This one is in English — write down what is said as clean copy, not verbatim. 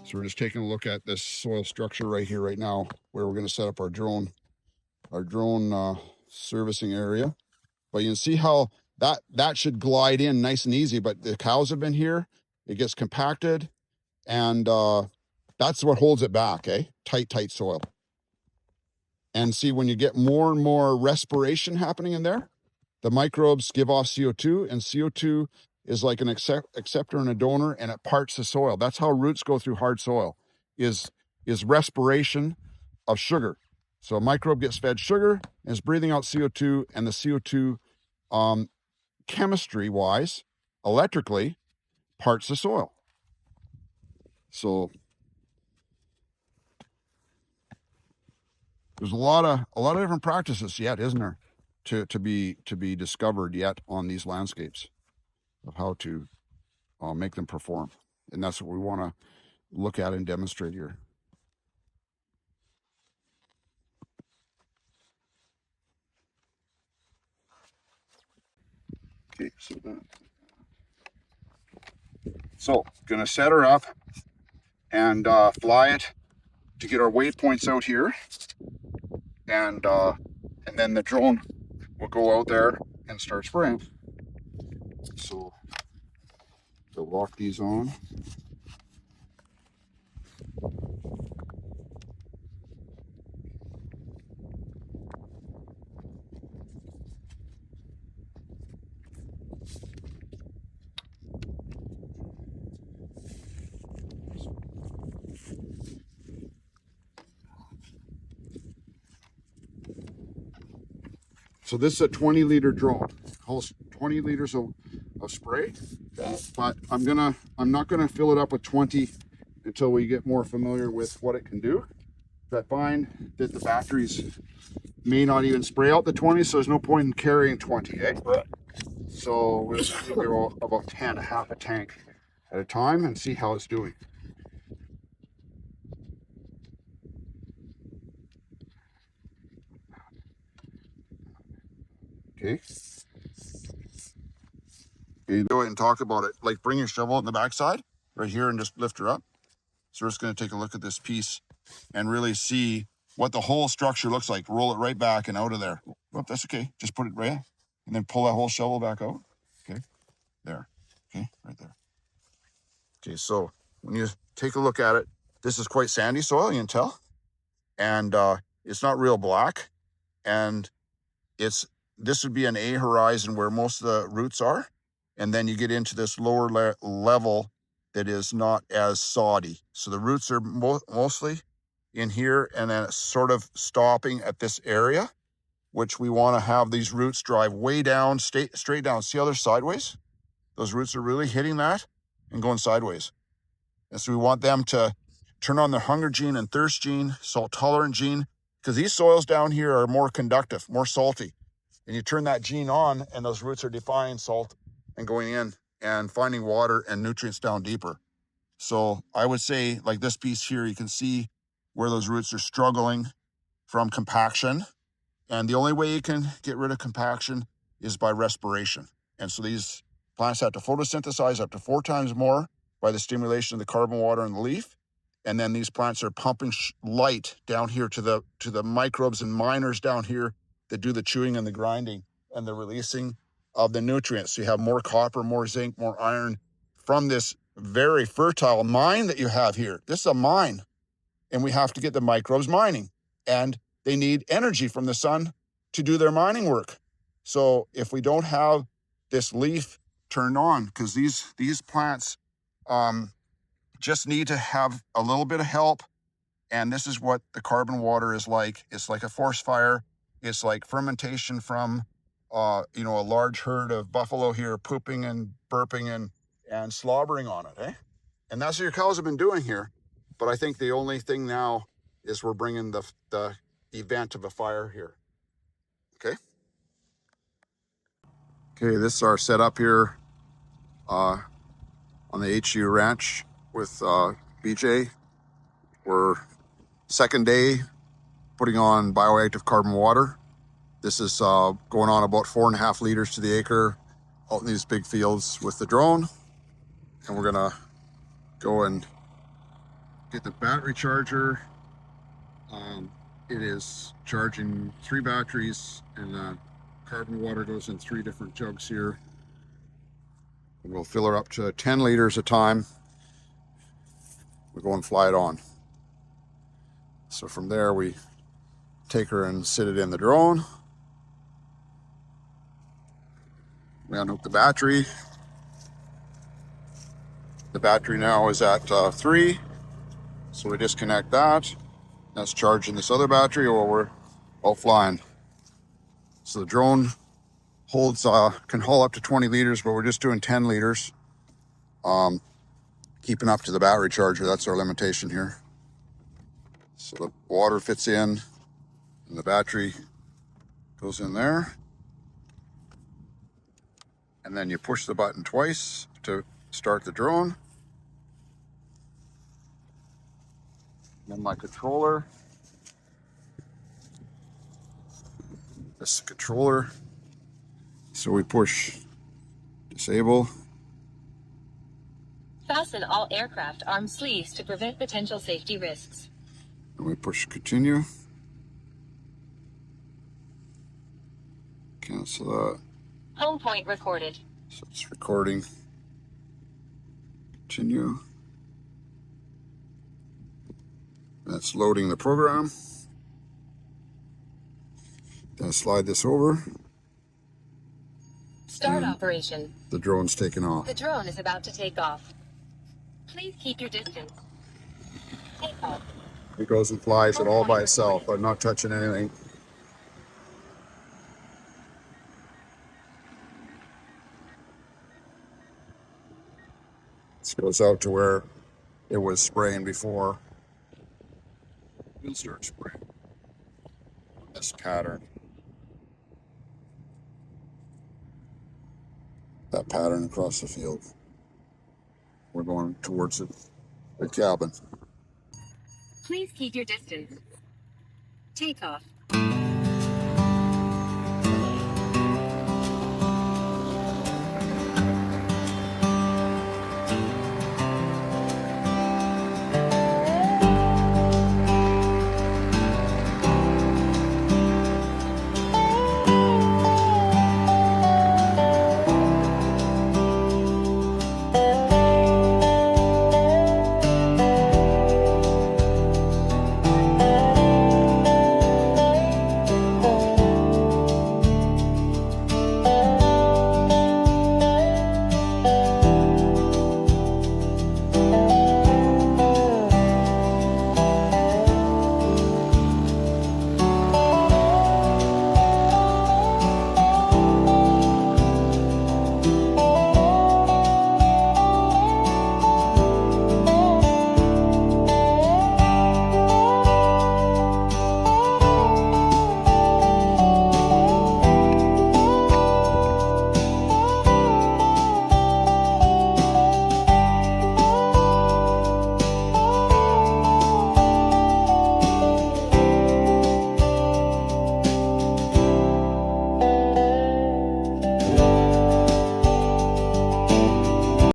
So we're just taking a look at this soil structure right here, right now, where we're going to set up our drone servicing area. But you can see how that should glide in nice and easy. But the cows have been here; it gets compacted, and that's what holds it back. Tight soil. And see, when you get more and more respiration happening in there, the microbes give off CO2, and CO2 is like an acceptor and a donor, and it parts the soil. That's how roots go through hard soil, is respiration of sugar. So a microbe gets fed sugar and is breathing out CO2, and the CO2, chemistry-wise, electrically, parts the soil. So there's a lot of different practices yet, isn't there, to be discovered yet on these landscapes of how to make them perform. And that's what we want to look at and demonstrate here. Okay, so gonna set her up and fly it to get our waypoints out here, and then the drone will go out there and start spraying. So lock these on. So this is a 20-liter drone, holds 20 liters of spray, but I'm not gonna fill it up with 20 until we get more familiar with what it can do. I find that the batteries may not even spray out the 20, so there's no point in carrying 20, eh? So we'll go about 10, half a tank at a time, and see how it's doing. Okay. You go ahead and talk about it. Like, bring your shovel on the backside right here and just lift her up. So we're just going to take a look at this piece and really see what the whole structure looks like. Roll it right back and out of there. Oh, that's okay. Just put it right in, and then pull that whole shovel back out. Okay, there. Okay, right there. Okay, so when you take a look at it, this is quite sandy soil, you can tell. And it's not real black. And this would be an A horizon where most of the roots are. And then you get into this lower level that is not as soddy. So the roots are mostly in here, and then it's sort of stopping at this area, which we want to have these roots drive way down, straight down. See how they're sideways? Those roots are really hitting that and going sideways. And so we want them to turn on their hunger gene and thirst gene, salt tolerant gene, because these soils down here are more conductive, more salty. And you turn that gene on, and those roots are defying salt and going in and finding water and nutrients down deeper. So I would say, like this piece here, you can see where those roots are struggling from compaction. And the only way you can get rid of compaction is by respiration. And so these plants have to photosynthesize up to 4 times more by the stimulation of the carbon, water, and the leaf. And then these plants are pumping light down here to the microbes and miners down here that do the chewing and the grinding and the releasing of the nutrients. So you have more copper, more zinc, more iron from this very fertile mine that you have here. This is a mine, and we have to get the microbes mining, and they need energy from the sun to do their mining work. So if we don't have this leaf turned on, because these plants just need to have a little bit of help, and this is what the carbon water is like. It's like a forest fire. It's like fermentation from a large herd of buffalo here pooping and burping and slobbering on it, eh? And that's what your cows have been doing here. But I think the only thing now is we're bringing the event of a fire here. Okay. Okay, this is our setup here on the HU ranch with BJ. We're second day putting on bioactive carbon water. This is going on about 4.5 liters to the acre out in these big fields with the drone. And we're gonna go and Get the battery charger. It is charging 3 batteries, and carbon water goes in 3 different jugs here. And we'll fill her up to 10 liters a time. We go and fly it on. So from there we take her and sit it in the drone. We unhook the battery. The battery now is at 3, so we disconnect that. That's charging this other battery while we're all flying. So the drone holds can haul up to 20 liters, but we're just doing 10 liters. Keeping up to the battery charger, that's our limitation here. So the water fits in and the battery goes in there. And then you push the button twice to start the drone. And then my controller. This is the controller. So we push disable. Fasten all aircraft arm sleeves to prevent potential safety risks. And we push continue. Cancel that. Home point recorded. So it's recording. Continue. That's loading the program. Then slide this over. Start operation. The drone's taking off. The drone is about to take off. Please keep your distance. Take off. It goes and flies it all by itself. I'm not touching anything. This goes out to where it was spraying before. We'll start spraying this pattern. That pattern across the field. We're going towards the cabin. Please keep your distance. Take off.